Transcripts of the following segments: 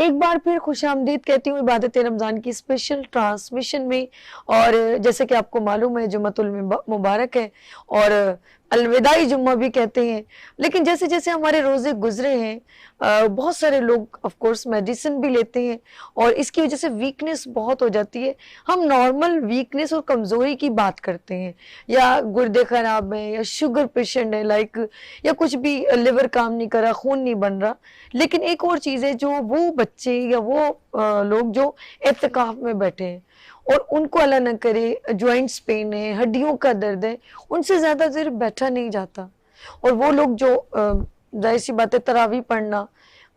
एक बार फिर खुशामदीद कहती हूँ इबादत रमज़ान की स्पेशल ट्रांसमिशन में। और जैसे कि आपको मालूम है जुम्मतुल मुबारक है और अलविदाई जुम्मा भी कहते हैं। लेकिन जैसे जैसे हमारे रोज़े गुजरे हैं बहुत सारे लोग ऑफ कोर्स मेडिसिन भी लेते हैं और इसकी वजह से वीकनेस बहुत हो जाती है। हम नॉर्मल वीकनेस और कमज़ोरी की बात करते हैं, या गुर्दे ख़राब हैं या शुगर पेशेंट है लाइक, या कुछ भी लिवर काम नहीं कर रहा, खून नहीं बन रहा। लेकिन एक और चीज़ है, जो वो बच्चे या वो लोग जो एतकाफ में बैठे हैं और उनको अल्लाह न करे जॉइंट्स पेन है, हड्डियों का दर्द है, उनसे ज़्यादा देर बैठा नहीं जाता। और वो लोग जो जाहिर सी बात है तरावी पढ़ना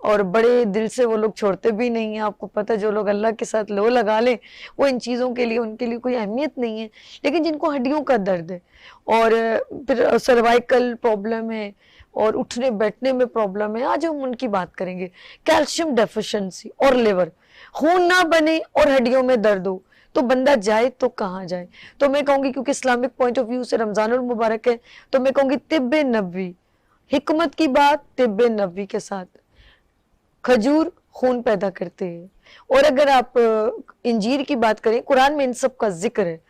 और बड़े दिल से वो लोग छोड़ते भी नहीं हैं। आपको पता है जो लोग अल्लाह के साथ लो लगा लें वो इन चीज़ों के लिए उनके लिए कोई अहमियत नहीं है। लेकिन जिनको हड्डियों का दर्द है और फिर सर्वाइकल प्रॉब्लम है और उठने बैठने में प्रॉब्लम है, आज हम उनकी बात करेंगे। कैल्शियम डेफिशिएंसी और लिवर, खून ना बने और हड्डियों में दर्द हो तो बंदा जाए तो कहाँ जाए। तो मैं कहूँगी क्योंकि इस्लामिक पॉइंट ऑफ व्यू से रमज़ानुल मुबारक है तो मैं कहूँगी तिब्बे नबवी, हिकमत की बात तिब्बे नबवी के साथ। खजूर खून पैदा करते हैं। और अगर आप इंजीर की बात करें, कुरान में इन सब का जिक्र है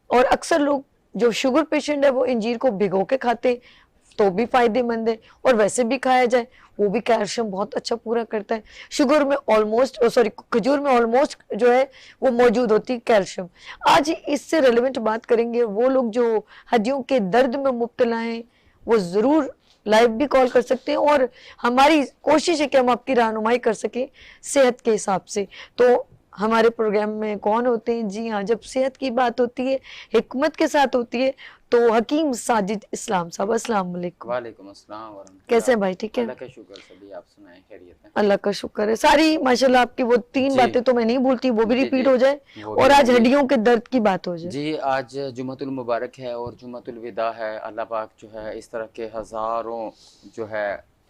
और अक्सर लोग जो शुगर पेशेंट है वो इंजीर को भिगो के खाते तो भी फायदेमंद है और वैसे भी खाया जाए वो भी कैल्शियम बहुत अच्छा पूरा करता है। शुगर में ऑलमोस्ट सॉरी खजूर में ऑलमोस्ट जो है वो मौजूद होती है कैल्शियम। आज इससे रेलेवेंट बात करेंगे। वो लोग जो हड्डियों के दर्द में मुब्तला हैं वो ज़रूर लाइव भी कॉल कर सकते हैं और हमारी कोशिश है कि हम आपकी रहनुमाई कर सकें सेहत के हिसाब से। तो हमारे प्रोग्राम में कौन होते हैं? जी हाँ, जब सेहत की बात होती है, हिकमत के साथ होती है तो हकीम साजिद इस्लाम साहब, अस्सलाम वालेकुम। वालेकुम अस्सलाम वरहमतुल्लाह। कैसे हैं भाई? ठीक है, अल्लाह का शुक्र, सभी आप सुनाएं, खैरियत है? अल्लाह का शुक्र है। सारी माशाल्लाह आपकी वो 3 जी बातें तो मैं नहीं भूलती, वो भी जी रिपीट जी हो जाए वो और भी आज होंगी। हड्डियों के दर्द की बात हो जाए। जी आज जुम्मतुल मुबारक है और जुम्मतुल विदा है। अल्लाह पाक जो है इस तरह के हज़ारों जो है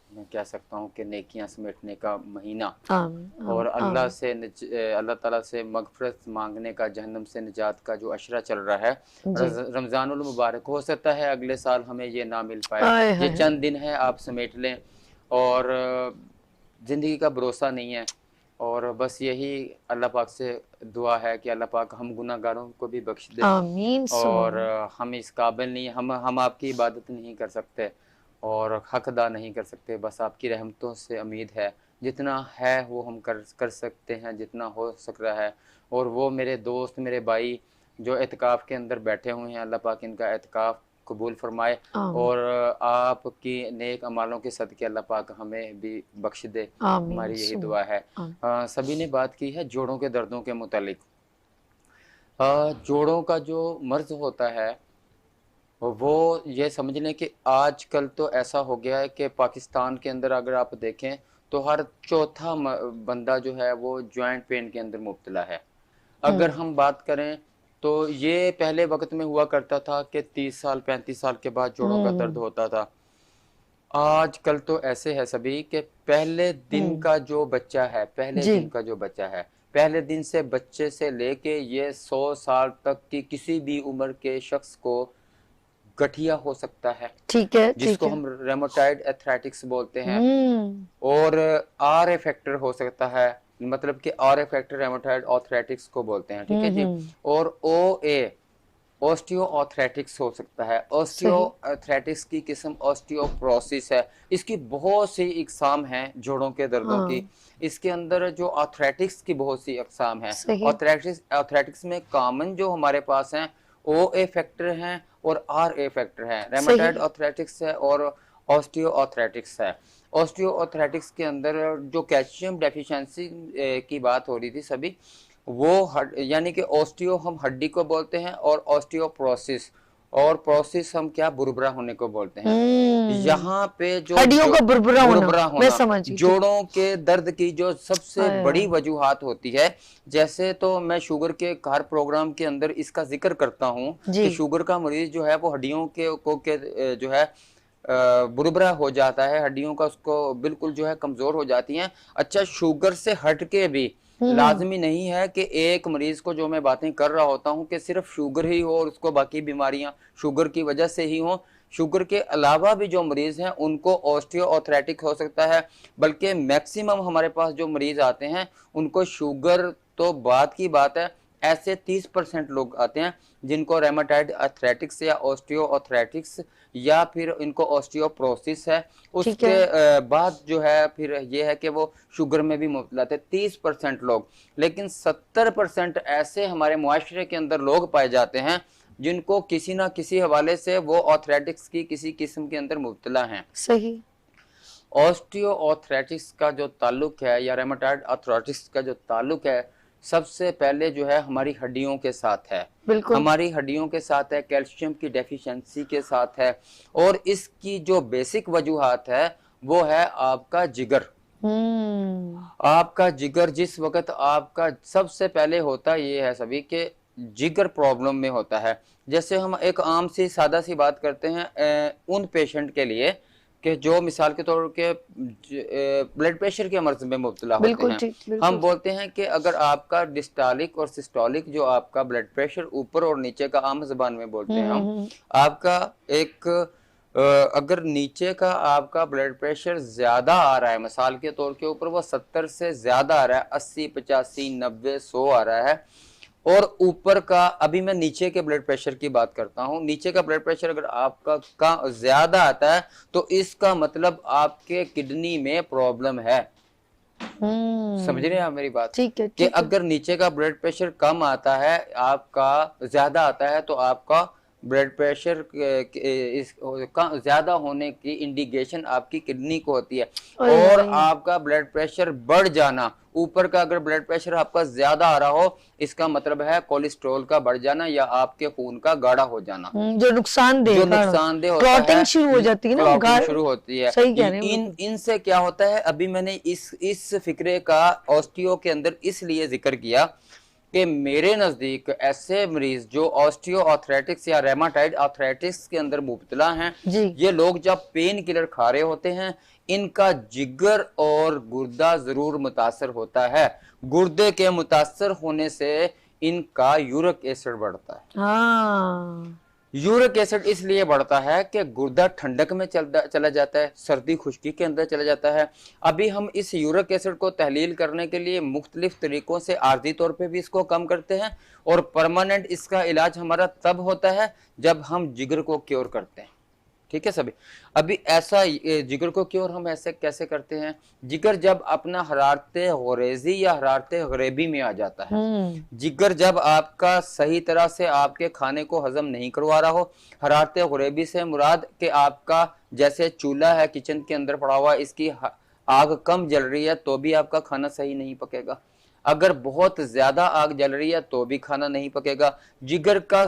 मैं कह सकता हूँ कि नेकियां समेटने का महीना आमीन और आमीन अल्लाह ताला से मगफरत मांगने का, जहन्नम से निजात का जो अशरा चल रहा है जी। रमज़ानुल मुबारक। हो सकता है अगले साल हमें ये ना मिल पाए, आए ये हाय चंद दिन है, आप समेट लें। और ज़िंदगी का भरोसा नहीं है और बस यही अल्लाह पाक से दुआ है कि अल्लाह पाक हम गुनाहगारों को भी बख्श दे। आमीन और सुमा हम इस काबिल नहीं, हम आपकी इबादत नहीं कर सकते और हक अदा नहीं कर सकते, बस आपकी रहमतों से उम्मीद है। जितना है वो हम कर सकते हैं, जितना हो सक रहा है। और वो मेरे दोस्त, मेरे भाई जो एतकाफ़ के अंदर बैठे हुए हैं, अल्लाह पाक इनका एतकाफ़ कबूल फरमाए आमीन और आपकी नेक अमालों के सदक़े अल्लाह पाक हमें भी बख्श दे। आमीन हमारी यही सुमा दुआ है। आमीन। सभी ने बात की है जोड़ों के दर्दों के मुतालिक। जोड़ों का जो मर्ज़ होता है वो ये समझ लें कि आजकल तो ऐसा हो गया है कि पाकिस्तान के अंदर अगर आप देखें तो हर चौथा बंदा जो है वो जॉइंट पेन के अंदर मुब्तला है। अगर हम बात करें तो ये पहले वक्त में हुआ करता था कि 30 साल 35 साल के बाद जोड़ों का दर्द होता था। आजकल तो ऐसे है सभी कि पहले दिन हम्म का जो बच्चा है, पहले जी दिन का जो बच्चा है, पहले दिन से बच्चे से लेके ये 100 साल तक की किसी भी उम्र के शख्स को गठिया हो सकता है, ठीक है ठीक जिसको है। हम रेमोटाइड अर्थराइटिस बोलते हैं। हम्म और आर ए फैक्टर हो सकता है, मतलब कि आर ए फैक्टर रेमोटाइड आर्थराइटिस को बोलते हैं, ठीक है जी। हम्म। और ओ ए ऑस्टियो आर्थराइटिस हो सकता है। ऑस्टियो सही आर्थराइटिस की किस्म ऑस्टियोप्रोसिस है। इसकी बहुत सी इकसाम हैं जोड़ों के दर्दों की। हाँ इसके अंदर जो आर्थराइटिस की बहुत सी इकसाम हैं। सही आर्थराइटिस में कॉमन जो हमारे पास हैं ओ ए फैक्टर हैं और आर ए फैक्टर हैं। रेमेटाइड सही आर्थराइटिस है और ऑस्टियो आर्थराइटिस है। ऑस्टियो आर्थराइटिस के अंदर जो कैल्शियम डेफिशिएंसी की बात हो रही थी सभी, वो यानी कि ऑस्टियो हम हड्डी को बोलते हैं और ऑस्टियोप्रोसिस और प्रोसिस हम क्या बुरबुरा होने को बोलते हैं। हम्म। यहाँ पे जो हड्डियों का बुरबुरा होना, बुरबुरा मैं होना समझ गई ठीक। जोड़ों के दर्द की जो सबसे आए बड़ी हाय वजूहात होती है। जैसे तो मैं शुगर के हर प्रोग्राम के अंदर इसका जिक्र करता हूँ जी कि शुगर का मरीज जो है वो हड्डियों के जो है बुरबुरा हो जाता है, हड्डियों का उसको बिल्कुल जो है कमजोर हो जाती हैं। अच्छा, शुगर से हट के भी हम्म लाजमी नहीं है कि एक मरीज को जो मैं बातें कर रहा होता हूँ कि सिर्फ शुगर ही हो और उसको बाकी बीमारियां शुगर की वजह से ही हो। शुगर के अलावा भी जो मरीज हैं उनको ऑस्टियोआर्थराइटिस हो सकता है, बल्कि मैक्सिमम हमारे पास जो मरीज आते हैं उनको शुगर तो बात की बात है, ऐसे 30% लोग आते हैं जिनको रेमाटाइड आर्थराइटिस या ऑस्टियोआर्थराइटिस या फिर इनको ऑस्टियोपोरोसिस है। ठीक उसके है। बाद जो है फिर ये है कि वो शुगर में भी मुब्तला थे 30% लोग, लेकिन 70% ऐसे हमारे मुआशरे के अंदर लोग पाए जाते हैं जिनको किसी ना किसी हवाले से वो आर्थराइटिस की किसी किस्म के अंदर मुब्तला हैं। सही। ऑस्टियोआर्थराइटिस का जो ताल्लुक है या रेमाटाइड आर्थराइटिस का जो ताल्लुक है, सबसे पहले जो है हमारी हड्डियों के साथ है। बिल्कुल। हमारी हड्डियों के साथ है, कैल्शियम की डेफिशिएंसी के साथ है, और इसकी जो बेसिक वजूहात है वो है आपका जिगर। आपका जिगर जिस वक्त आपका सबसे पहले होता ये है सभी के जिगर प्रॉब्लम में होता है। जैसे हम एक आम सी सादा सी बात करते हैं उन पेशेंट के लिए कि जो मिसाल के तौर के ब्लड प्रेशर के मर्ज में मुब्तला होते बिल्कुल हैं। ठीक, हम बिल्कुल। बोलते हैं कि अगर आपका डिस्टालिक और सिस्टोलिक जो आपका ब्लड प्रेशर ऊपर और नीचे का, आम ज़बान में बोलते हैं हम, आपका एक अगर नीचे का आपका ब्लड प्रेशर ज्यादा आ रहा है, मिसाल के तौर के ऊपर वो 70 से ज्यादा आ रहा है, 80 85 90 100 आ रहा है, और ऊपर का, अभी मैं नीचे के ब्लड प्रेशर की बात करता हूं, नीचे का ब्लड प्रेशर अगर आपका का ज्यादा आता है तो इसका मतलब आपके किडनी में प्रॉब्लम है। समझ रहे हैं आप मेरी बात? ठीक है, कि ठीक है। अगर नीचे का ब्लड प्रेशर कम आता है, आपका ज्यादा आता है, तो आपका ब्लड प्रेशर का ज्यादा होने की इंडिकेशन आपकी किडनी को होती है। और आपका ब्लड प्रेशर बढ़ जाना, ऊपर का अगर ब्लड प्रेशर आपका ज्यादा आ रहा हो, इसका मतलब है कोलेस्ट्रॉल का बढ़ जाना या आपके खून का गाढ़ा हो जाना, जो नुकसानदेह होता है, क्लॉटिंग शुरू हो जाती है ना, क्लॉटिंग शुरू होती है। सही कह रहे हैं। इनसे क्या होता है, अभी मैंने इस फिक्रे का ऑस्टियो के अंदर इसलिए जिक्र किया कि मेरे नजदीक ऐसे मरीज जो ऑस्टियोआर्थराइटिस या रेमाटाइड आर्थराइटिस के अंदर मुब्तला हैं, ये लोग जब पेन किलर खा रहे होते हैं, इनका जिगर और गुर्दा जरूर मुतासर होता है। गुर्दे के मुतासर होने से इनका यूरिक एसिड बढ़ता है। हाँ। यूरिक एसिड इसलिए बढ़ता है कि गुर्दा ठंडक में चला जाता है, सर्दी खुश्की के अंदर चला जाता है। अभी हम इस यूरिक एसिड को तहलील करने के लिए मुख्तलिफ तरीकों से आर्जी तौर पे भी इसको कम करते हैं, और परमानेंट इसका इलाज हमारा तब होता है जब हम जिगर को क्योर करते हैं। ठीक है सभी? अभी ऐसा जिगर को क्योर हम ऐसे कैसे करते हैं? जिगर जब अपना हरारते गुरेजी या हरारते गरेबी में आ जाता है, जिगर जब आपका सही तरह से आपके खाने को हजम नहीं करवा रहा हो, हरारते गुरेबी से मुराद कि आपका जैसे चूल्हा है किचन के अंदर पड़ा हुआ, इसकी आग कम जल रही है तो भी आपका खाना सही नहीं पकेगा, अगर बहुत ज्यादा आग जल रही है तो भी खाना नहीं पकेगा। जिगर का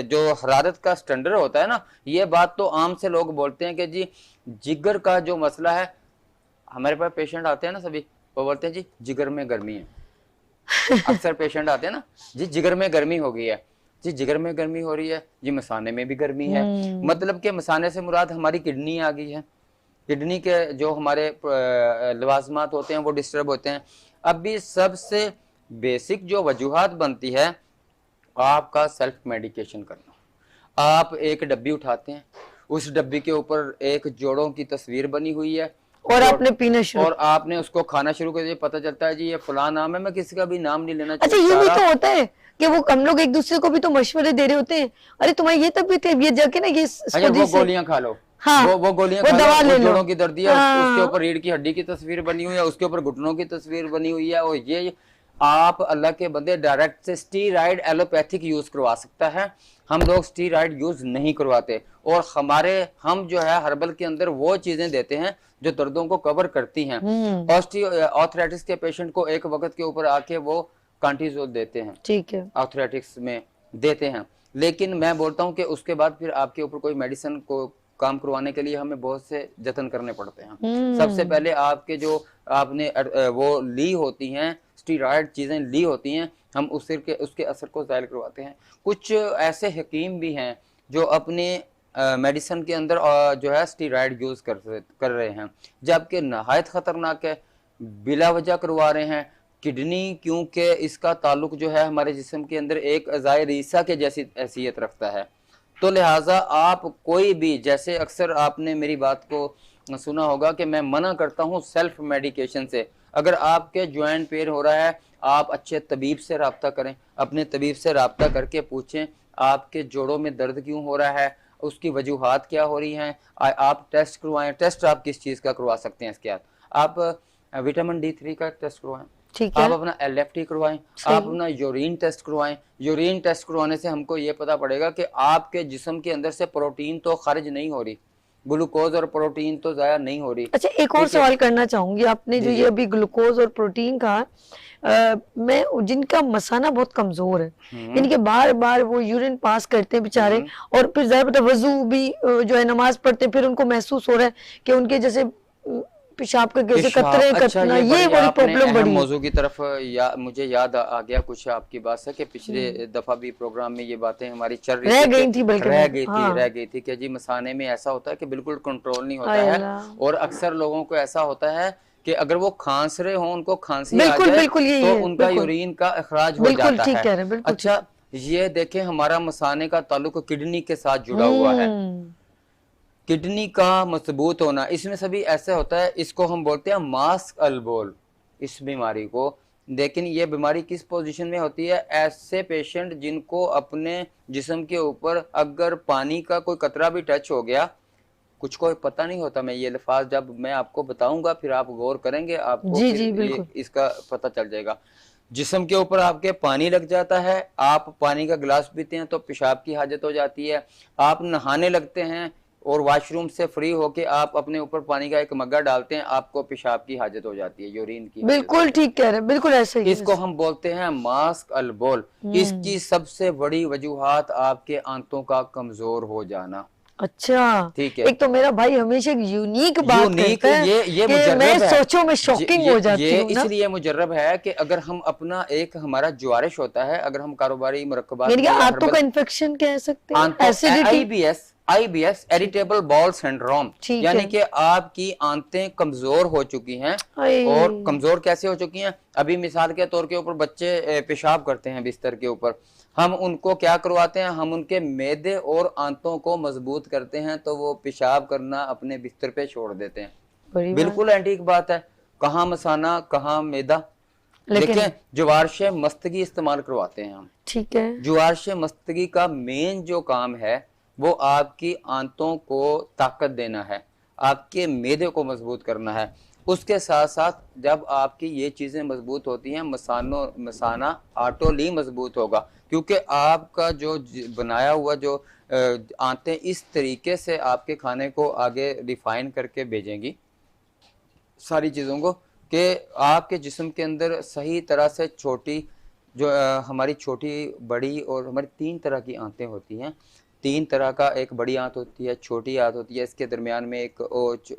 जो हरारत का स्टैंडर्ड होता है ना, ये बात तो आम से लोग बोलते हैं कि जी जिगर का जो मसला है, हमारे पास पेशेंट आते हैं ना सभी, वो बोलते हैं जी जिगर में गर्मी है। अक्सर पेशेंट आते हैं ना, जी जिगर में गर्मी हो गई है, जी जिगर में गर्मी हो रही है, जी मसाने में भी गर्मी है। मतलब कि मसाने से मुराद हमारी किडनी आ गई है, किडनी के जो हमारे लवाजमात होते हैं वो डिस्टर्ब होते हैं। अभी सबसे बेसिक जो वजूहात बनती है, आपका सेल्फ मेडिकेशन करना। आप एक डब्बी उठाते हैं, उस डब्बी के ऊपर एक जोड़ों की तस्वीर बनी हुई है, और आपने पीना शुरू, और आपने उसको खाना शुरू कर दिया। पता चलता है जी ये फला नाम है, मैं किसी का भी नाम नहीं लेना चाहता। अच्छा, ये भी तो होता है कि वो हम लोग एक दूसरे को भी तो मशवरे दे रहे होते हैं, अरे तुम्हारी ये तबीयत है, ये जाके ना ये वो गोलियां खा लो, हाँ, वो गोलियां खा दवा लो, ले जोड़ों की दर्द है, हाँ। उसके ऊपर रीढ़ की हड्डी की तस्वीर बनी हुई है, उसके ऊपर घुटनों की तस्वीर बनी हुई है। और ये आप अल्लाह के बंदे डायरेक्ट से स्टीराइड एलोपैथिक यूज करवा सकता है, हम लोग स्टीराइड यूज नहीं करवाते। और हम जो है हर्बल के अंदर वो चीजें देते हैं जो दर्दों को कवर करती हैं। ऑस्टियोआर्थराइटिस के पेशेंट को एक वक्त के ऊपर आके वो कांटीजोल देते हैं, ठीक है, आर्थराइटिस में देते हैं, लेकिन मैं बोलता हूँ कि उसके बाद फिर आपके ऊपर कोई मेडिसिन को काम करवाने के लिए हमें बहुत से जतन करने पड़ते हैं। सबसे पहले आपके जो आपने वो ली होती हैं स्टीरॉयड चीजें ली होती हैं, हम उसके असर को ज़ाहिर करवाते हैं। कुछ ऐसे हकीम भी हैं जो अपने मेडिसिन के अंदर जो है स्टीरॉयड यूज कर रहे हैं, जबकि नहायत खतरनाक है, बिला वजह करवा रहे हैं। किडनी क्योंकि इसका ताल्लुक जो है हमारे जिस्म के अंदर एक अज़ाए रीसा के जैसी हैसियत रखता है, तो लिहाजा आप कोई भी, जैसे अक्सर आपने मेरी बात को सुना होगा कि मैं मना करता हूं सेल्फ मेडिकेशन से। अगर आपके ज्वाइंट पेन हो रहा है, आप अच्छे तबीब से रब्ता करें, अपने तबीब से रब्ता करके पूछें आपके जोड़ों में दर्द क्यों हो रहा है, उसकी वजूहात क्या हो रही हैं। आप टेस्ट करवाएं। टेस्ट आप किस चीज़ का करवा सकते हैं? इसके बाद आप विटामिन D3 का टेस्ट करवाएं, ठीक है, आप अपना LFT करवाएं, सही। आप अपना यूरिन टेस्ट करवाएं। यूरिन टेस्ट करवाने से हमको ये पता पड़ेगा कि आपके जिस्म के अंदर से प्रोटीन तो खारिज नहीं हो रही, ग्लूकोज और प्रोटीन तो ज़ाया नहीं हो रही। अच्छा, एक और ठीक है? सवाल करना चाहूंगी। आपने जो जी ये जी। अभी ग्लूकोज और प्रोटीन कहा, मैं जिनका मसाना बहुत कमजोर है, इनके बार बार वो यूरिन पास करते हैं बेचारे, और फिर जाहिर बात है वजू भी जो है नमाज पढ़ते हैं, फिर उनको महसूस हो रहा है कि उनके जैसे पेशाब का कैसे पेशाब, कतरे अच्छा कतना, ये ये बड़ी बड़ी आपने प्रॉब्लम अहम बड़ी है। मौजू की तरफ मुझे याद आ गया कुछ आपकी बात से कि पिछले दफा भी प्रोग्राम में ये बातें हमारी चल रही रह थी गई कि थी, बल्कि हाँ। रह गई थी कि जी मसाने में ऐसा होता है कि बिल्कुल कंट्रोल नहीं होता हाय है। अल्लाह। और अक्सर लोगों को ऐसा होता है कि अगर वो खांस रहे हों, उनको खांसी आ बिल्कुल जाए बिल्कुल, यही तो है, उनका बिल्कुल यूरिन का अखराज हो बिल्कुल जाता ठीक है। कह रहे हैं, बिल्कुल ठीक। अच्छा, ये देखें हमारा मसाने का ताल्लुक किडनी के साथ जुड़ा हुआ है। हम्म। किडनी का मजबूत होना, इसमें सभी ऐसे होता है, इसको हम बोलते हैं मास्क अल्बोल, इस बीमारी को। लेकिन ये बीमारी किस पोजीशन में होती है? ऐसे पेशेंट जिनको अपने जिस्म के ऊपर अगर पानी का कोई कतरा भी टच हो गया, कुछ को पता नहीं होता, मैं ये अल्फाज जब मैं आपको बताऊंगा फिर आप गौर करेंगे, आपको जी फिर जी ये बिल्कुल। इसका पता चल जाएगा। जिस्म के ऊपर आपके पानी लग जाता है, आप पानी का गिलास पीते हैं तो पेशाब की हाजत हो जाती है। आप नहाने लगते हैं और वॉशरूम से फ्री होके आप अपने ऊपर पानी का एक मग्गा डालते हैं, आपको पेशाब की हाजत हो जाती है, यूरिन की हाजत हो बिल्कुल जाती ठीक कह रहे हैं, बिल्कुल ऐसे है। ही इसको हम बोलते हैं मास्क अल्बोल। इसकी सबसे बड़ी वजूहात आपके आंतों का कमजोर हो जाना। अच्छा। ठीक है, एक तो मेरा भाई हमेशा एक यूनिक बात यूनिक, करता है ये कि मैं मुजर्रब है। सोचो में शॉकिंग हो जाती ये हूँ ना। इसलिए मुजर्रब है कि अगर हम अपना एक हमारा जुआरिश होता है, अगर हम कारोबारी मुरक्कबात यानी कि में या आंतों हर्बल का इन्फेक्शन कह सकते हैं, आंतों, acidity. IBS irritable bowel syndrome, ठीक यानी है। कि आपकी आंतें कमजोर हो चुकी हैं। हाय। और कमजोर कैसे हो चुकी हैं? अभी मिसाल के तौर के ऊपर बच्चे पेशाब करते हैं बिस्तर के ऊपर, हम उनको क्या करवाते हैं? हम उनके मैदे और आंतों को मजबूत करते हैं, तो वो पेशाब करना अपने बिस्तर पे छोड़ देते हैं। बड़ी बात। बिल्कुल एंटीक बात है। कहाँ मसाना, कहाँ मैदा। लेकिन देखें, ज्वारश मस्तगी इस्तेमाल करवाते हैं हम। ठीक है। ज्वारश मस्तगी का मेन जो काम है वो आपकी आंतों को ताकत देना है, आपके मैदे को मजबूत करना है। उसके साथ साथ जब आपकी ये चीज़ें मजबूत होती हैं, मसाना ऑटोली मजबूत होगा, क्योंकि आपका जो बनाया हुआ जो आंतें इस तरीके से आपके खाने को आगे रिफाइन करके भेजेंगी सारी चीज़ों को, कि आपके जिस्म के अंदर सही तरह से छोटी जो हमारी छोटी, बड़ी और हमारी 3 तरह की आंतें होती हैं। 3 तरह का, एक बड़ी आंत होती है, छोटी आंत होती है, इसके दरमियान में एक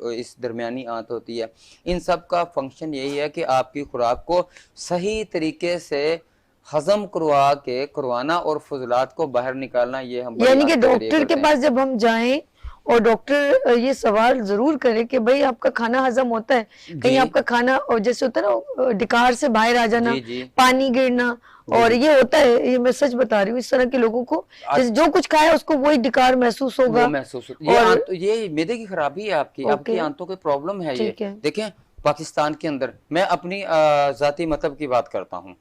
इस दरमियानी आंत होती है। इन सब का फंक्शन यही है कि आपकी खुराक को सही तरीके से हजम करवाना और फजलात को बाहर निकालना। ये हम बड़ी यानी कि आंत के जरिए डॉक्टर के करते हैं। पास जब हम जाएं और डॉक्टर ये सवाल जरूर करे कि भाई आपका खाना हजम होता है, कहीं जी आपका खाना, और जैसे होता है ना डिकार से बाहर आ जाना, जी जी पानी गिरना, जी और जी। ये होता है, ये मैं सच बता रही हूँ, इस तरह के लोगों को जैसे जो कुछ खाया उसको वही डिकार महसूस वो होगा। महसूस होता है। और ये मैदे की खराबी है आपकी, आपकी ओके, आंतों की प्रॉब्लम है ये। ठीक है। देखें, पाकिस्तान के अंदर मैं अपनी जाती मतलब की बात करता हूँ,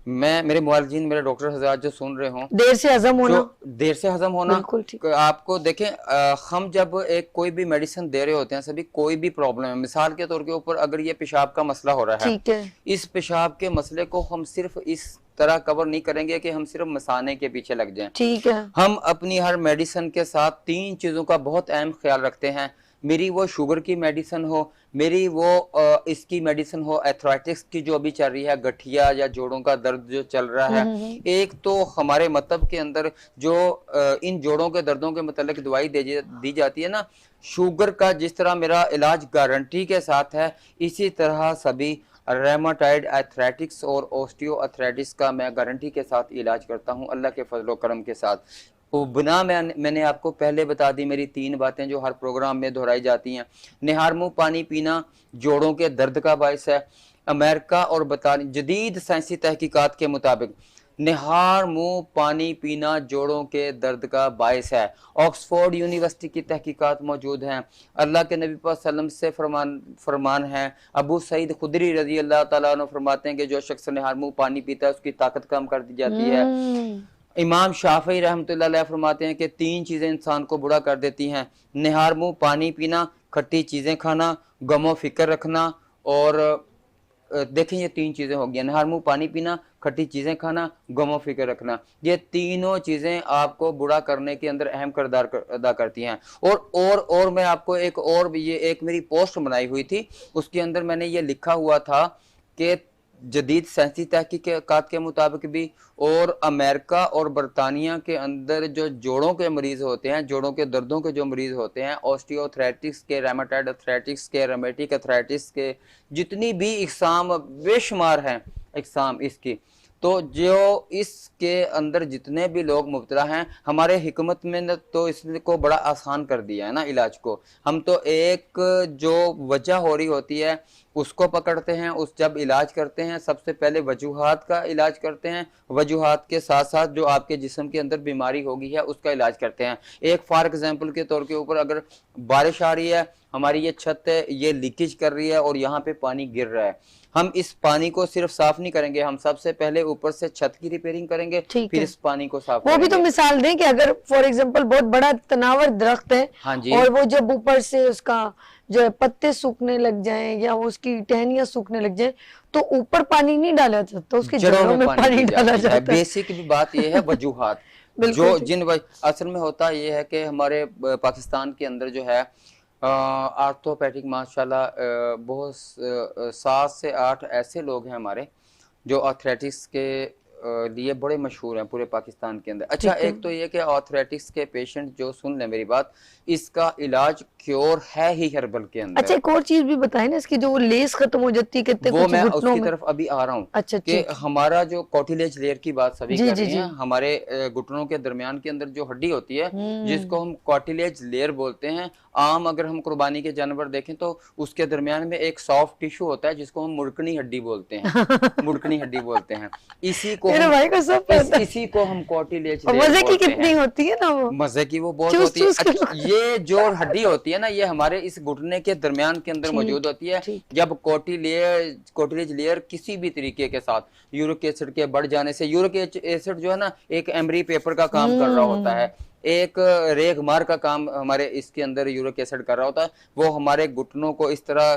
मैं, मेरे मुआलिजीन, मेरे डॉक्टर हजरात जो सुन रहे हों, देर से हजम होना, जो देर से हजम होना, बिल्कुल ठीक। आपको देखें, हम जब एक कोई भी मेडिसिन दे रहे होते हैं, सभी कोई भी प्रॉब्लम है, मिसाल के तौर के ऊपर अगर ये पेशाब का मसला हो रहा है, ठीक है। इस पेशाब के मसले को हम सिर्फ इस तरह कवर नहीं करेंगे कि हम सिर्फ मसाने के पीछे लग जाएं। ठीक है। हम अपनी हर मेडिसिन के साथ 3 चीज़ों का बहुत अहम ख्याल रखते हैं। मेरी वो शुगर की मेडिसिन हो, मेरी वो इसकी मेडिसिन हो, एथराइटिस की जो अभी चल रही है, गठिया या जोड़ों का दर्द जो चल रहा है। एक तो हमारे मतलब के अंदर जो इन जोड़ों के दर्दों के मतलब दवाई दी जाती है ना, शुगर का जिस तरह मेरा इलाज गारंटी के साथ है, इसी तरह सभी रेमाटाइड एथराइटिक्स और ओस्टियोआर्थराइटिस का मैं गारंटी के साथ इलाज करता हूं, अल्लाह के फजलो करम के साथ। तो बिना मैंने आपको पहले बता दी मेरी 3 बातें जो हर प्रोग्राम में दोहराई जाती हैं। निहार मुंह पानी पीना जोड़ों के दर्द का बायस है। अमेरिका और जदीद साइंसी तहकीकात के मुताबिक निहार मुंह पानी पीना जोड़ों के दर्द का बायस है। ऑक्सफोर्ड यूनिवर्सिटी की तहकीकात मौजूद हैं। अल्लाह के नबी पाक सल्लम से फरमान है। अबू सईद खुदरी रजी अल्लाह ताला अन्हु फरमाते हैं कि जो शख्स निहार मुंह पानी पीता है उसकी ताकत कम कर दी जाती है। इमाम शाफी रहमतुल्लाह अलैह फरमाते हैं कि 3 चीज़ें इंसान को बुरा कर देती हैं, निहार मुंह पानी पीना, खट्टी चीज़ें खाना, गमो फिक्र रखना। और देखें ये 3 चीज़ें हो गई, निहार मुंह पानी पीना, खट्टी चीज़ें खाना, गमो फिक्र रखना। ये तीनों चीज़ें आपको बुरा करने के अंदर अहम किरदार अदा करती हैं। और मैं आपको ये एक मेरी पोस्ट बनाई हुई थी, उसके अंदर मैंने ये लिखा हुआ था कि जदीद साइंसी तहकीकात के मुताबिक भी और अमेरिका और बरतानिया के अंदर जो जोड़ों के मरीज होते हैं, जोड़ों के दर्दों के जो मरीज होते हैं, ऑस्टियोथ्राइटिस के, रेमाटाइड अर्थराइटिस के, रेमेटिक अर्थराइटिस के, जितनी भी इकसाम बेशुमार हैं इकसाम इसकी, तो जो इसके अंदर जितने भी लोग मुब्तला हैं, हमारे हिकमत में तो इसको बड़ा आसान कर दिया है ना इलाज को। हम तो एक जो वजह हो रही होती है उसको पकड़ते हैं, उस जब इलाज करते हैं सबसे पहले वजूहात का इलाज करते हैं, वजूहात के साथ साथ जो आपके जिस्म के अंदर बीमारी होगी है उसका इलाज करते हैं। एक फॉर एग्जांपल के तौर के ऊपर अगर बारिश आ रही है, हमारी ये छत है, ये लीकेज कर रही है और यहाँ पे पानी गिर रहा है, हम इस पानी को सिर्फ साफ नहीं करेंगे, हम सबसे पहले ऊपर से छत की रिपेयरिंग करेंगे, फिर इस पानी को साफ वो भी तो मिसाल दें कि अगर फॉर एग्जांपल बहुत बड़ा तनावर दरख्त है, हाँ जी, और वो जब ऊपर से उसका जो है पत्ते सूखने लग जाएं या वो उसकी टहनियां सूखने लग जाएं, तो ऊपर पानी नहीं डाला जाता, उसकी जड़ों में पानी डाला जाता है। बेसिक भी बात ये है वजूहात जो असल में होता ये है कि हमारे पाकिस्तान के अंदर जो है आर्थोपैथिक माशाल्लाह बहुत 7 से 8 ऐसे लोग हैं हमारे जो आर्थराइटिस के लिए बड़े मशहूर हैं पूरे पाकिस्तान के अंदर। अच्छा, एक तो ये कि आर्थराइटिस के पेशेंट जो सुन लें मेरी बात, इसका इलाज क्योर है ही हर्बल के अंदर। अच्छा, एक और चीज भी बताएं ना इसकी, जो वो लेस खत्म हो जाती है, कहते वो मैं उसकी तरफ अभी आ रहा हूँ। अच्छा, कि हमारा जो कॉटिलेज लेयर की बात सभी कर रहे हैं, हमारे घुटनों के दरमियान के अंदर जो हड्डी होती है जिसको हम कॉटिलेज लेयर बोलते हैं, आम अगर हम कुर्बानी के जानवर देखें तो उसके दरमियान में एक सॉफ्ट टिश्यू होता है जिसको हम मुड़कनी हड्डी बोलते हैं मुड़कनी हड्डी बोलते हैं। इसी को इसी को हम कॉटिलेज लेयर मजे की कितनी होती है ना वो, मजे की वो बहुत होती है। ये जो हड्डी होती है ना, ये हमारे इस घुटने के दरमियान के अंदर मौजूद होती है। जब कॉटिलेज लेयर किसी भी तरीके के साथ यूरिक एसिड के बढ़ जाने से, यूरिक एसिड जो है ना एक एमरी पेपर का काम कर रहा होता है, एक रेग मार का काम हमारे इसके अंदर यूरिक एसिड कर रहा होता है, वो हमारे घुटनों को इस तरह,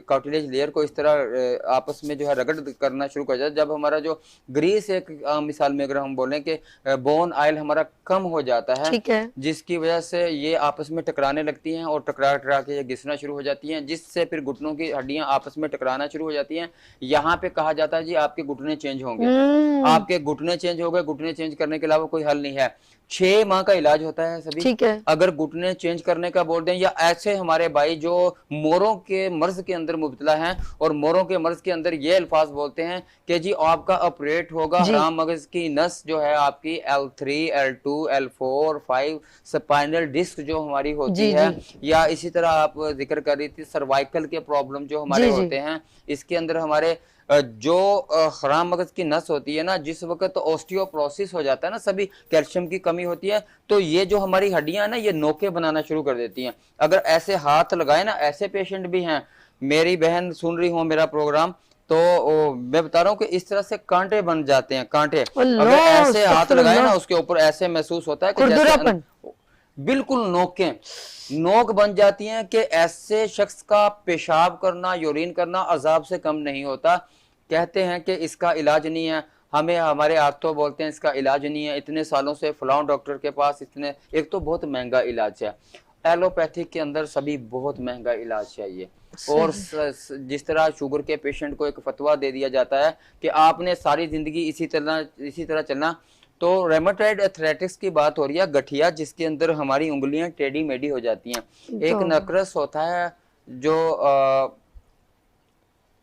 कार्टिलेज लेयर को इस तरह आपस में जो है रगड़ करना शुरू कर जाता है। जब हमारा जो ग्रीस, एक मिसाल में अगर हम बोलें कि बोन ऑयल हमारा कम हो जाता है, जिसकी वजह से ये आपस में टकराने लगती हैं और टकरा के ये घिसना शुरू हो जाती हैं, जिससे फिर घुटनों की हड्डियां आपस में टकराना शुरू हो जाती हैं। यहाँ पे कहा जाता है जी आपके घुटने चेंज होंगे, आपके घुटने चेंज हो गए। घुटने चेंज करने के अलावा कोई हल नहीं है। 6 माह का इलाज होता है सभी। ठीक है। अगर घुटने चेंज करने का बोल दें, या ऐसे हमारे भाई जो मोरों के मर्ज के अंदर मुब्तला हैं और मोरों के मर्ज के अंदर ये अल्फाज बोलते हैं कि जी आपका ऑपरेट होगा, हराम मगज की नस जो है आपकी L3, L2, L4, 5 spinal disc जो हमारी होती है, या इसी तरह आप जिक्र कर रही थी सर्वाइकल के प्रॉब्लम जो हमारे होते हैं, इसके अंदर हमारे जो हराम मगज की नस होती है ना, जिस वक्त ऑस्टियोपोरोसिस हो जाता है ना, सभी कैल्शियम की कमी होती है, तो ये जो हमारी हड्डियां ना ये नोके बनाना शुरू कर देती हैं। अगर ऐसे हाथ लगाए ना, ऐसे पेशेंट भी हैं, मेरी बहन सुन रही हो मेरा प्रोग्राम, तो मैं बता रहा हूँ कि इस तरह से कांटे बन जाते हैं, कांटे। अगर ऐसे हाथ लगाए ना उसके ऊपर ऐसे महसूस होता है कि जैसे बिल्कुल नोक बन जाती हैं कि ऐसे शख्स का पेशाब करना, यूरिन करना अजाब से कम नहीं होता। कहते हैं कि इसका इलाज नहीं है, हमें हमारे आर्थो बोलते हैं इसका इलाज नहीं है, इतने सालों से फलां डॉक्टर के पास, इतने, एक तो बहुत महंगा इलाज है, एलोपैथिक के अंदर सभी बहुत महंगा इलाज चाहिए। और जिस तरह शुगर के पेशेंट को एक फतवा दे दिया जाता है कि आपने सारी जिंदगी इसी तरह चलना, तो रेमेटॉइड अर्थराइटिस की बात हो रही है, गठिया जिसके अंदर हमारी उंगलियां टेढ़ी मेढ़ी हो जाती हैं। एक नकरस होता है जो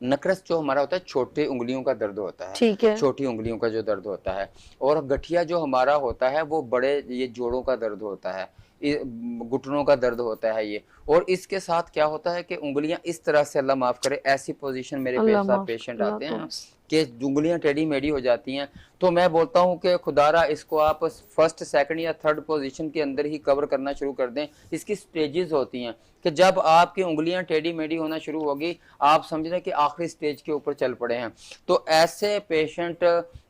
नकरस जो हमारा होता है, छोटी उंगलियों का दर्द होता है, ठीक है, छोटी उंगलियों का जो दर्द होता है। और गठिया जो हमारा होता है वो बड़े ये जोड़ों का दर्द होता है, घुटनों का दर्द होता है ये। और इसके साथ क्या होता है कि उंगलियां इस तरह से, अल्लाह माफ करे, ऐसी पोजीशन मेरे साथ पेशेंट आते हैं कि उंगलियां टेढ़ी मेढ़ी हो जाती हैं, तो मैं बोलता हूं कि खुदारा इसको आप फर्स्ट सेकंड या थर्ड पोजीशन के अंदर ही कवर करना शुरू कर दें। इसकी स्टेजेस होती हैं कि जब आपकी उंगलियां टेढ़ी मेढ़ी होना शुरू होगी, आप समझ लें कि आखिरी स्टेज के ऊपर चल पड़े हैं। तो ऐसे पेशेंट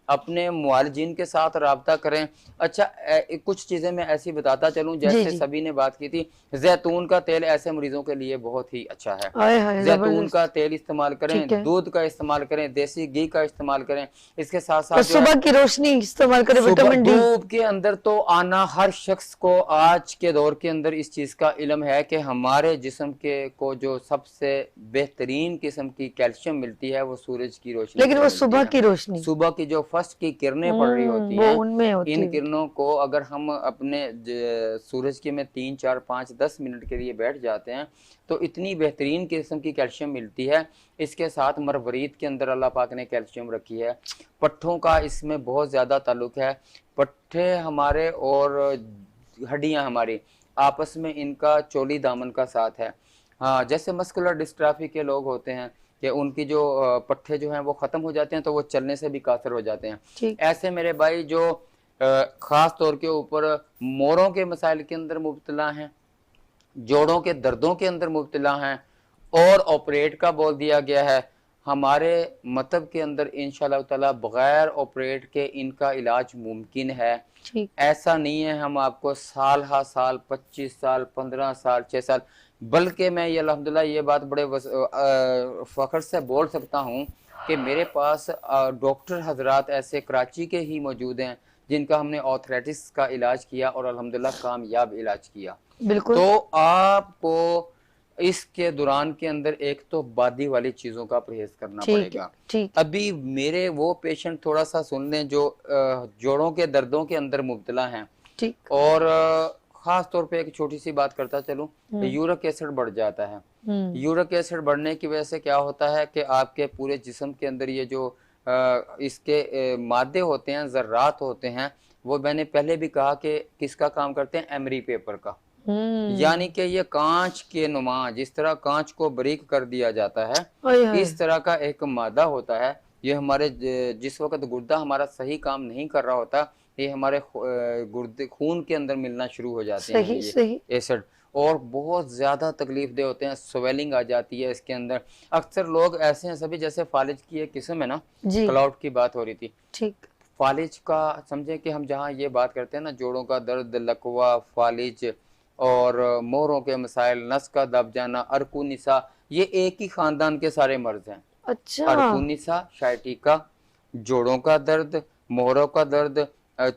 अपने मुआलिजीन के साथ राब्ता करें। अच्छा, कुछ चीज़ें मैं ऐसी बताता चलूं, जी जैसे जी। सभी ने बात की थी, जैतून का तेल ऐसे मरीजों के लिए बहुत ही अच्छा है। आए हाय जैतून का जबरदस्त। तेल इस्तेमाल ठीक करें, है। दूध का इस्तेमाल करें, देसी घी का इस्तेमाल करें। इसके साथ और साथ जो है, सुबह की रोशनी इस्तेमाल करें, सुबह विटामिन डी। धूप के अंदर तो आना, हर शख्स को आज के दौर के अंदर इस चीज़ का इल्म है कि हमारे जिस्म के को जो सबसे बेहतरीन किस्म की कैल्शियम मिलती है वो सूरज की रोशनी लेकिन से वो मिलती सुबह है। की रोशनी, सुबह की जो फर्स्ट की किरणें पड़ रही होती वो हैं, उनमें होती इन है। किरणों को अगर हम अपने सूरज के में 3 4 5 10 मिनट के लिए बैठ जाते हैं, तो इतनी बेहतरीन किस्म की कैल्शियम मिलती है। इसके साथ मरवरीत के अंदर अल्लाह पाक ने कैल्शियम रखी है। पट्ठों का इसमें बहुत ज़्यादा ताल्लुक है। पट्ठे हमारे और हड्डियां हमारी आपस में इनका चोली दामन का साथ है। हाँ, जैसे मस्कुलर डिस्ट्राफी के लोग होते हैं कि उनकी जो पट्ठे जो हैं वो ख़त्म हो जाते हैं, तो वो चलने से भी कासर हो जाते हैं। ठीक। ऐसे मेरे भाई जो ख़ास तौर के ऊपर मोरों के मसाइल के अंदर मुब्तला हैं, जोड़ों के दर्दों के अंदर मुब्तला हैं और ऑपरेट का बोल दिया गया है, हमारे मतब के अंदर इंशाअल्लाह ताला बगैर ऑपरेट के इनका इलाज मुमकिन है। ठीक। ऐसा नहीं है हम आपको साल हा साल 25 साल 15 साल 6 साल, बल्कि मैं ये अल्हम्दुलिल्लाह ये बात बड़े फ़ख्र से बोल सकता हूँ कि मेरे पास डॉक्टर हजरात ऐसे कराची के ही मौजूद हैं जिनका हमने ऑर्थराइटिस का इलाज किया और अल्हम्दुलिल्लाह कामयाब इलाज किया। बिल्कुल। तो आपको इसके दौरान के अंदर एक तो बादी वाली चीज़ों का परहेज करना ठीक है। पड़ेगा। ठीक। अभी मेरे वो पेशेंट थोड़ा सा सुन लें जो जोड़ों के दर्दों के अंदर मुब्तला हैं, ठीक। और ख़ास तौर पे एक छोटी सी बात करता चलूँ, यूरिक एसिड बढ़ जाता है। यूरिक एसिड बढ़ने की वजह से क्या होता है कि आपके पूरे जिस्म के अंदर ये जो इसके मादे होते हैं, ज़र्रात होते हैं, वो मैंने पहले भी कहा कि किसका काम करते हैं, एमरी पेपर का। यानी कि ये कांच के नुमा, जिस तरह कांच को बारीक कर दिया जाता है, हाय हाय। इस तरह का एक मादा होता है। ये हमारे जिस वक्त गुर्दा हमारा सही काम नहीं कर रहा होता, ये हमारे गुर्दे खून के अंदर मिलना शुरू हो जाते हैं सही ये सही। एसिड, और बहुत ज़्यादा तकलीफ दे होते हैं, स्वेलिंग आ जाती है इसके अंदर। अक्सर लोग ऐसे हैं सभी, जैसे फालिज की एक किस्म है ना, जी। क्लाउड की बात हो रही थी, ठीक। फालिज का समझे कि हम जहाँ ये बात करते हैं ना, जोड़ों का दर्द, लकवा, फालिज और मोरों के मसाइल, नस का दब जाना, अर्कुनिसा, ये एक ही खानदान के सारे मर्ज हैं। अच्छा। अर्कुनिसा, शाइटिका, जोड़ों का दर्द, मोहरों का दर्द,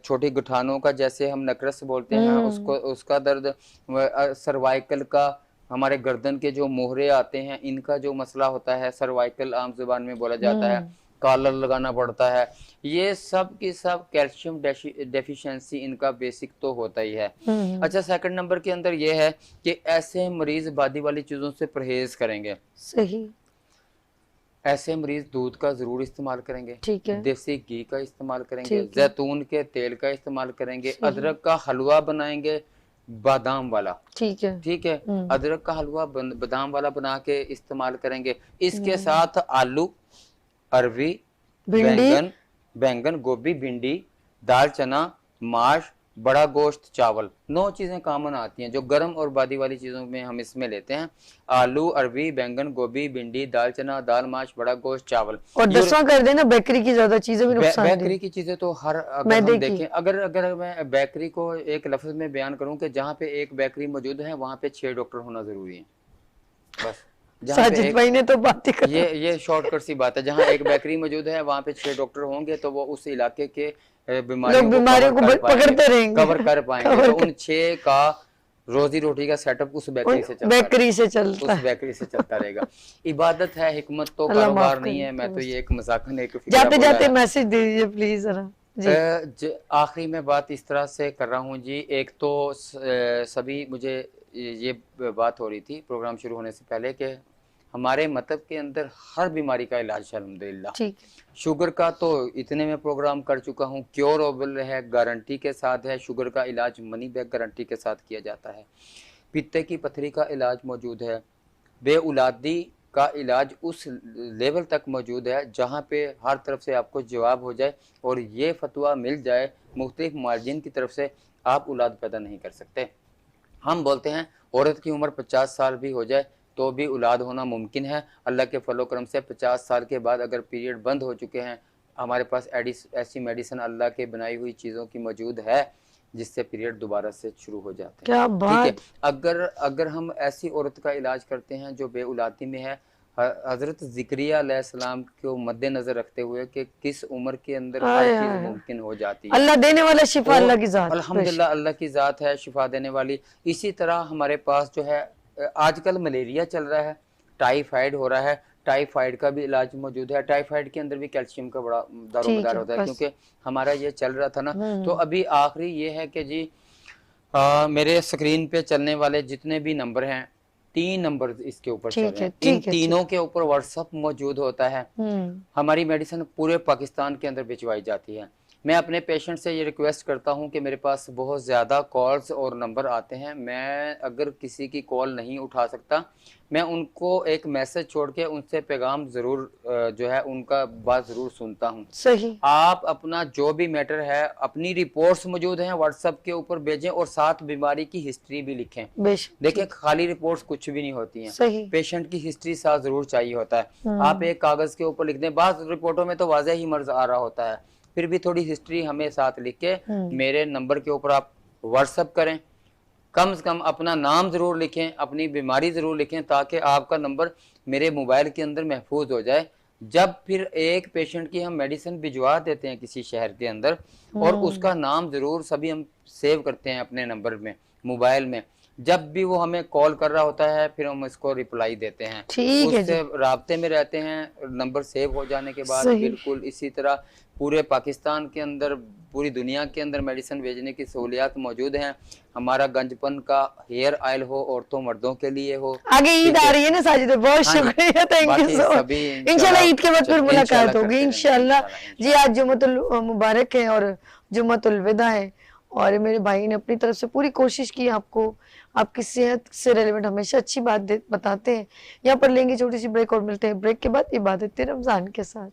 छोटी गुठानों का जैसे हम नकरस बोलते हैं उसको, उसका दर्द, सर्वाइकल का, हमारे गर्दन के जो मोहरे आते हैं इनका जो मसला होता है, सर्वाइकल आम जुबान में बोला जाता है, कॉलर लगाना पड़ता है, ये सब की सब कैल्शियम डेफिशिएंसी इनका बेसिक तो होता ही है। अच्छा, सेकंड नंबर के अंदर ये है कि ऐसे मरीज बादी वाली चीज़ों से परहेज करेंगे। सही। ऐसे मरीज दूध का ज़रूर इस्तेमाल करेंगे, ठीक है। देसी घी का इस्तेमाल करेंगे, ठीक है। जैतून के तेल का इस्तेमाल करेंगे, सही। अदरक का हलवा बनाएंगे बादाम वाला, ठीक है। ठीक है, अदरक का हलवा बादाम वाला बना के इस्तेमाल करेंगे। इसके साथ आलू, अरवी, भिंडी। बैंगन, गोभी, भिंडी, दाल चना, माश, बड़ा गोश्त, चावल, 9 चीज़ें कॉमन आती हैं जो गर्म और बादी वाली चीज़ों में हम इसमें लेते हैं। आलू, अरवी, बैंगन, गोभी, भिंडी, दाल चना, दाल, माश, बड़ा गोश्त, चावल। और 10वां कर देना, बेकरी की ज्यादा चीजें भी नुकसान बेकरी की चीज़ें तो हर, अगर हम देखें, अगर मैं बेकरी को एक लफ्ज़ में बयान करूं कि जहाँ पे एक बेकरी मौजूद है वहाँ पे 6 डॉक्टर होना ज़रूरी है। बस साजिद भाई ने तो बात ही कर, ये शॉर्टकट सी बात है, जहाँ एक बेकरी मौजूद है वहाँ पे 6 डॉक्टर होंगे तो वो उस इलाके के बीमारियों को पकड़ते रहेंगे, कवर कर पाएंगे। तो उन 6 का रोजी रोटी का सेटअप उस बेकरी से चलता उस बेकरी से चलता रहेगा। इबादत है, हिकमत तो कारोबार नहीं है। मैं तो ये एक मजाकन एक जाते जाते मैसेज दे दीजिए प्लीज जरा जी। आखिरी में बात इस तरह से कर रहा हूँ जी, एक तो सभी मुझे ये बात हो रही थी प्रोग्राम शुरू होने से पहले कि हमारे मतब के अंदर हर बीमारी का इलाज है अल्हम्दुलिल्लाह। शुगर का तो इतने में प्रोग्राम कर चुका हूँ, क्योरेबल है, गारंटी के साथ है। शुगर का इलाज मनी बैक गारंटी के साथ किया जाता है। पित्ते की पथरी का इलाज मौजूद है। बेउलादी का इलाज उस लेवल तक मौजूद है जहाँ पे हर तरफ से आपको जवाब हो जाए और ये फतवा मिल जाए मुख्तलिफ मार्जिन की तरफ से, आप औलाद पैदा नहीं कर सकते। हम बोलते हैं औरत की उम्र 50 साल भी हो जाए तो भी औलाद होना मुमकिन है। अल्लाह के फलो करम से 50 साल के बाद अगर पीरियड बंद हो चुके हैं, हमारे पास ऐसी मेडिसिन अल्लाह के बनाई हुई चीज़ों की मौजूद है जिससे पीरियड दोबारा से शुरू हो जाते हैं। क्या ठीक है, बात। अगर हम ऐसी औरत का इलाज करते हैं जो बेऔलादी में है, हज़रत ज़िक्रिया अलैहिस्सलाम को मद्देनज़र रखते हुए कि किस उम्र के अंदर हर आय चीज़ हाय हाय। मुमकिन हो जाती है, अल्लाह देने वाला, शिफा तो अल्लाह की जात, बेशक। अल्हम्दुलिल्लाह अल्लाह की ज़ात है शिफा देने वाली। इसी तरह हमारे पास जो है आजकल मलेरिया चल रहा है, टाइफाइड हो रहा है, टाइफाइड का भी इलाज मौजूद है। टाइफाइड के अंदर भी कैल्शियम का बड़ा ठीक दारोमदार है, होता है, बस। क्योंकि हमारा ये चल रहा था ना। तो हम्म। अभी आखिरी ये है कि जी मेरे स्क्रीन पे चलने वाले जितने भी नंबर हैं, 3 नंबर इसके ऊपर चल ठीक रहे है, हैं, इन ठीक है, ठीक। तीनों के ऊपर व्हाट्सअप मौजूद होता है। हमारी मेडिसिन पूरे पाकिस्तान के अंदर भिजवाई जाती है। मैं अपने पेशेंट से ये रिक्वेस्ट करता हूँ कि मेरे पास बहुत ज़्यादा कॉल्स और नंबर आते हैं, मैं अगर किसी की कॉल नहीं उठा सकता, मैं उनको एक मैसेज छोड़ के उनसे पैगाम ज़रूर जो है उनका बात ज़रूर सुनता हूँ। सही। आप अपना जो भी मैटर है, अपनी रिपोर्ट्स मौजूद हैं व्हाट्सएप के ऊपर भेजें और साथ बीमारी की हिस्ट्री भी लिखें। बेशक, देखिए ठीक। खाली रिपोर्ट्स कुछ भी नहीं होती हैं, सही। पेशेंट की हिस्ट्री साथ ज़रूर चाहिए होता है। आप एक कागज़ के ऊपर लिख दें, बाज़ रिपोर्टों में तो वाज़ह ही मर्ज़ आ रहा होता है, फिर भी थोड़ी हिस्ट्री हमें साथ लिख के मेरे नंबर के ऊपर आप व्हाट्सएप करें। कम से कम अपना नाम ज़रूर लिखें, अपनी बीमारी ज़रूर लिखें, ताकि आपका नंबर मेरे मोबाइल के अंदर महफूज हो जाए। जब फिर एक पेशेंट की हम मेडिसिन भिजवा देते हैं किसी शहर के अंदर, और उसका नाम ज़रूर सभी हम सेव करते हैं अपने नंबर में, मोबाइल में। जब भी वो हमें कॉल कर रहा होता है फिर हम इसको रिप्लाई देते हैं, ठीक है जी। उससे राब्ते में रहते हैं। नंबर सेव हो जाने के बाद सही। बिल्कुल इसी तरह पूरे पाकिस्तान के अंदर, पूरी दुनिया के अंदर मेडिसिन भेजने की सहूलियात मौजूद हैं। हमारा गंजपन का हेयर ऑयल हो, औरतों मर्दों के लिए हो। आगे ईद ठीक आ है, रही है ना साजिद, बहुत हाँ जी, शुक्रिया, थैंक यू बाकी सो मच। सभी इंशाल्लाह ईद के बाद फिर इंशाल्लाह मुलाकात होगी करते रहेंगे, इंशाल्लाह। इंशाल्लाह जी आज जुम्मतुल मुबारक है और जुम्मतुल विदा है, और मेरे भाई ने अपनी तरफ से पूरी कोशिश की आपको आपकी सेहत से रिलेवेंट हमेशा अच्छी बात बताते हैं। यहाँ पर लेंगे छोटी सी ब्रेक और मिलते हैं ब्रेक के बाद इबादत रमजान के साथ।